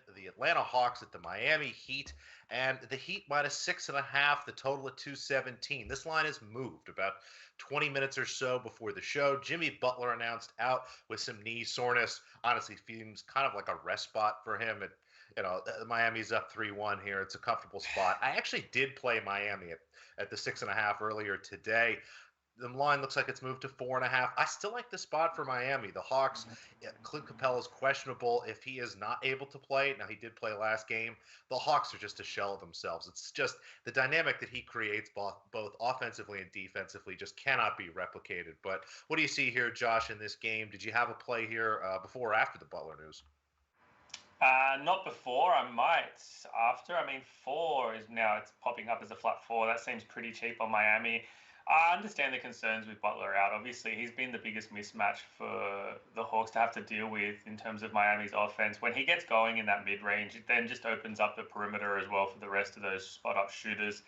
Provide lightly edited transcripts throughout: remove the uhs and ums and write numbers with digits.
with the Atlanta Hawks at the Miami Heat, and the Heat minus 6.5, the total at 217. This line has moved about 20 minutes or so before the show. Jimmy Butler announced out with some knee soreness. Honestly, seems kind of like a rest spot for him. Miami's up 3-1 here. It's a comfortable spot. I actually did play Miami at the 6.5 earlier today. The line looks like it's moved to 4.5. I still like the spot for Miami. The Hawks, Clint Capella is questionable if he is not able to play. Now, he did play last game. The Hawks are just a shell of themselves. It's just the dynamic that he creates both offensively and defensively just cannot be replicated. But what do you see here, Josh, in this game? Did you have a play here before or after the Butler news? Not before. I might after. I mean, 4 is now it's popping up as a flat 4. That seems pretty cheap on Miami. I understand the concerns with Butler out. Obviously, he's been the biggest mismatch for the Hawks to have to deal with in terms of Miami's offense. When he gets going in that mid-range, it then just opens up the perimeter as well for the rest of those spot-up shooters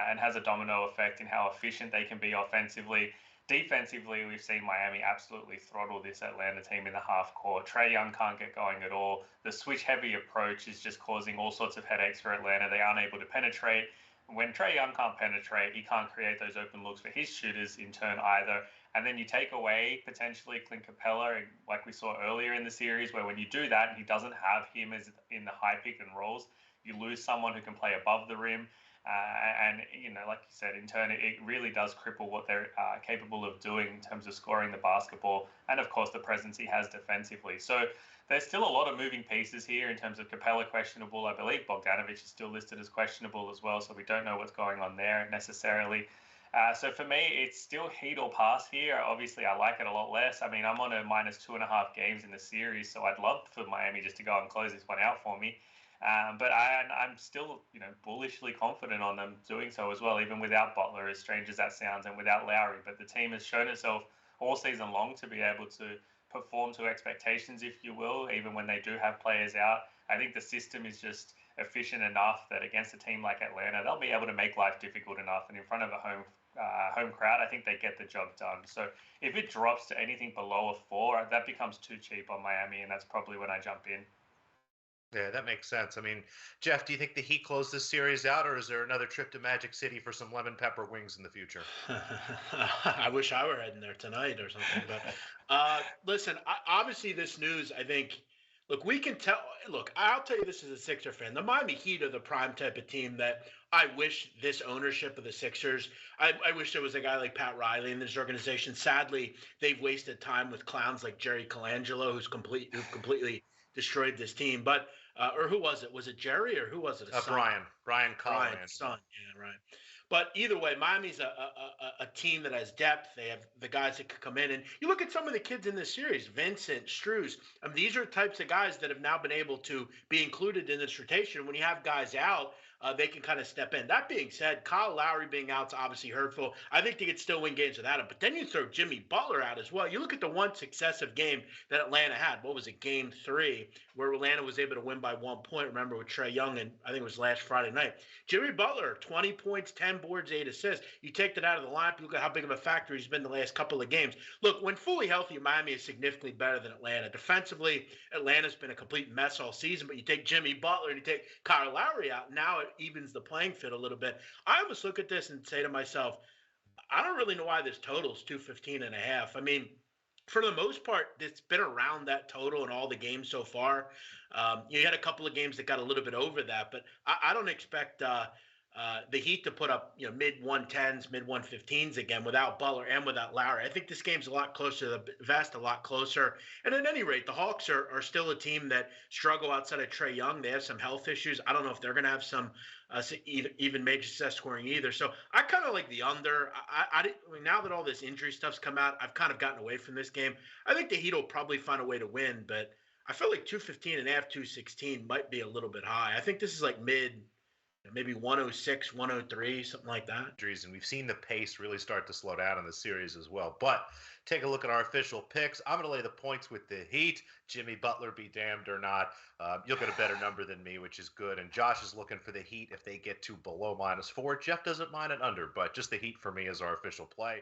and has a domino effect in how efficient they can be offensively. Defensively, we've seen Miami absolutely throttle this Atlanta team in the half court. Trae Young can't get going at all. The switch-heavy approach is just causing all sorts of headaches for Atlanta. They aren't able to penetrate. When Trae Young can't penetrate, he can't create those open looks for his shooters in turn either. And then you take away potentially Clint Capella, like we saw earlier in the series, where when you do that and he doesn't have him as in the high pick and rolls, you lose someone who can play above the rim. And, like you said, in turn, it really does cripple what they're capable of doing in terms of scoring the basketball and, of course, the presence he has defensively. So there's still a lot of moving pieces here in terms of Capella questionable. I believe Bogdanovic is still listed as questionable as well, so we don't know what's going on there necessarily. So for me, it's still Heat or pass here. Obviously, I like it a lot less. I mean, I'm on a minus 2.5 games in the series, so I'd love for Miami just to go and close this one out for me. But I'm still, bullishly confident on them doing so as well, even without Butler, as strange as that sounds, and without Lowry. But the team has shown itself all season long to be able to perform to expectations, if you will, even when they do have players out. I think the system is just efficient enough that against a team like Atlanta, they'll be able to make life difficult enough. And in front of a home crowd, I think they get the job done. So if it drops to anything below a 4, that becomes too cheap on Miami, and that's probably when I jump in. Yeah, that makes sense. I mean, Jeff, do you think the Heat close this series out, or is there another trip to Magic City for some lemon pepper wings in the future? I wish I were heading there tonight or something. But listen, obviously this news, I think, look, we can tell. Look, I'll tell you this as a Sixer fan. The Miami Heat are the prime type of team that I wish this ownership of the Sixers, I wish there was a guy like Pat Riley in this organization. Sadly, they've wasted time with clowns like Jerry Colangelo, who completely destroyed this team. But or who was it? Was it Jerry or who was it? Brian Collins. Son. Yeah, right. But either way, Miami's a team that has depth. They have the guys that could come in. And you look at some of the kids in this series, Vincent, Strus. These are types of guys that have now been able to be included in this rotation. When you have guys out, they can kind of step in. That being said, Kyle Lowry being out is obviously hurtful. I think they could still win games without him. But then you throw Jimmy Butler out as well. You look at the one successive game that Atlanta had. What was it, Game 3, where Atlanta was able to win by 1 point. Remember, with Trae Young, and I think it was last Friday night. Jimmy Butler, 20 points, 10 boards, 8 assists. You take that out of the lineup, you look at how big of a factor he's been the last couple of games. Look, when fully healthy, Miami is significantly better than Atlanta. Defensively, Atlanta's been a complete mess all season, but you take Jimmy Butler and you take Kyle Lowry out, now it evens the playing field a little bit. I almost look at this and say to myself, I don't really know why this total is 215.5. I mean, for the most part, it's been around that total in all the games so far. You had a couple of games that got a little bit over that, but I don't expect the Heat to put up mid 110s, mid 115s again without Butler and without Lowry. I think this game's a lot closer, the Vest a lot closer. And at any rate, the Hawks are still a team that struggle outside of Trae Young. They have some health issues. I don't know if they're going to have some even major success scoring either. So I kind of like the under. I mean, now that all this injury stuff's come out, I've kind of gotten away from this game. I think the Heat will probably find a way to win, but I feel like 215.5, 216 might be a little bit high. I think this is like mid, maybe 106, 103, something like that. And we've seen the pace really start to slow down in the series as well. But take a look at our official picks. I'm going to lay the points with the Heat. Jimmy Butler be damned or not. You'll get a better number than me, which is good. And Josh is looking for the Heat if they get to below -4. Jeff doesn't mind an under, but just the Heat for me is our official play.